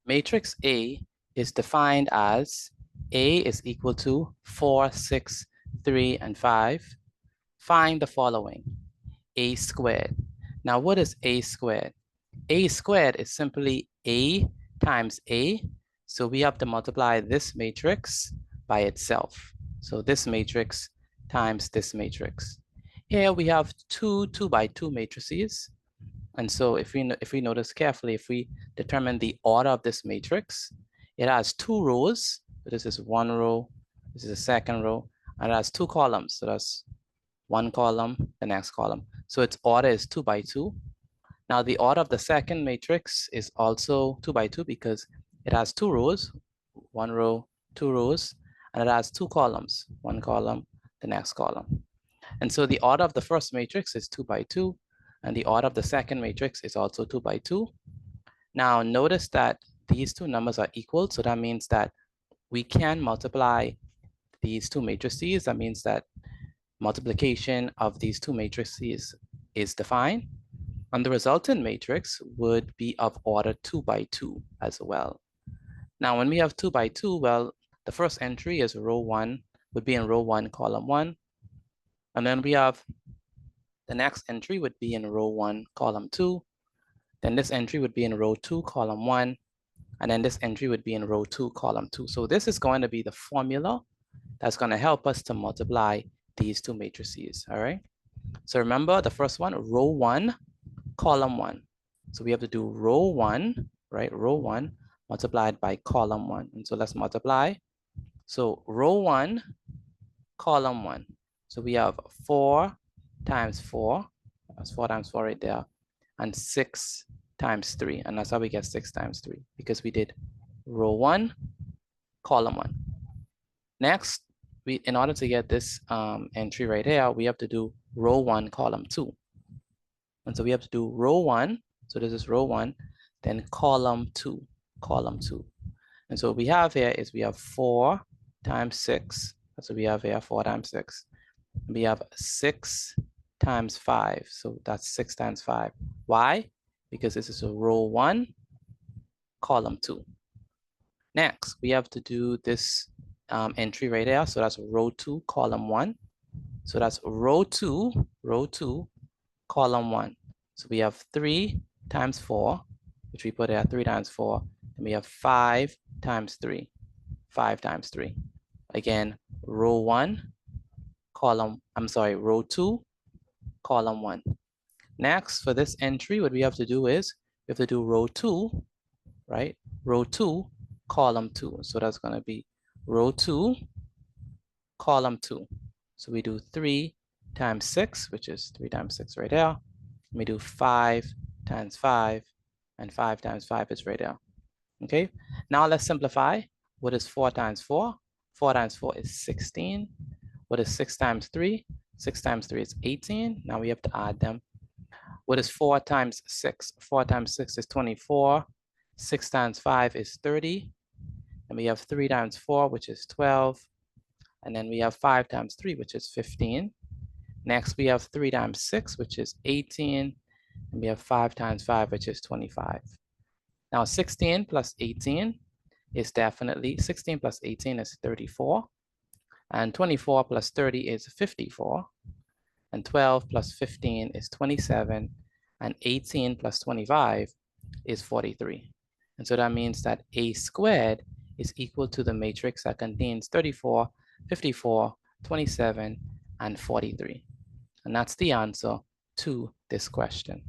Matrix A is defined as A is equal to 4, 6, 3, and 5. Find the following. A squared. Now, what is A squared? A squared is simply A times A. So we have to multiply this matrix by itself. So this matrix times this matrix. Here we have two 2x2 matrices. And so if we notice carefully, if we determine the order of this matrix, it has 2 rows. So this is 1 row, this is a second row, and it has 2 columns. So that's 1 column, the next column. So its order is 2x2. Now the order of the second matrix is also 2x2 because it has 2 rows, 1 row, 2 rows, and it has 2 columns, 1 column, the next column. And so the order of the first matrix is 2x2, and the order of the second matrix is also 2x2. Now notice that these two numbers are equal, so that means that we can multiply these two matrices. That means that multiplication of these two matrices is defined, and the resultant matrix would be of order 2x2 as well. Now when we have 2x2, well, the first entry is row 1, would be in row 1, column 1, and then we have the next entry would be in row 1, column 2. Then this entry would be in row 2, column 1. And then this entry would be in row 2, column 2. So this is going to be the formula that's going to help us to multiply these two matrices, all right? So remember the first one, row 1, column 1. So we have to do row 1, right? Row 1 multiplied by column 1. And so let's multiply. So row 1, column 1. So we have 4 times 4, that's 4 times 4 right there, and 6 times 3, and that's how we get 6 times 3, because we did row 1, column 1. Next, in order to get this entry right here, we have to do row 1, column 2. And so we have to do row 1, so this is row 1, then column 2, column 2. And so what we have here is we have 4 times 6, so we have here 4 times 6. We have 6 times 5, so that's 6 times 5. Why? Because this is a row 1, column 2. Next, we have to do this entry right there, so that's row 2, column 1. So that's row 2, column 1. So we have 3 times 4, which we put here 3 times 4, and we have 5 times 3, 5 times 3. Again, row 1, row 2, column 1. Next, for this entry, what we have to do is we have to do row 2, right? Row 2, column 2. So that's going to be row 2, column 2. So we do 3 times 6, which is 3 times 6 right there. We do 5 times 5, and 5 times 5 is right there. Okay, now let's simplify. What is 4 times 4? 4 times 4 is 16. What is 6 times 3? 6 times 3 is 18. Now we have to add them. What is 4 times 6? 4 times 6 is 24. 6 times 5 is 30. And we have 3 times 4, which is 12. And then we have 5 times 3, which is 15. Next, we have 3 times 6, which is 18. And we have 5 times 5, which is 25. Now, 16 plus 18 is definitely, 16 plus 18 is 34. And 24 plus 30 is 54. And 12 plus 15 is 27. And 18 plus 25 is 43. And so that means that A squared is equal to the matrix that contains 34, 54, 27, and 43. And that's the answer to this question.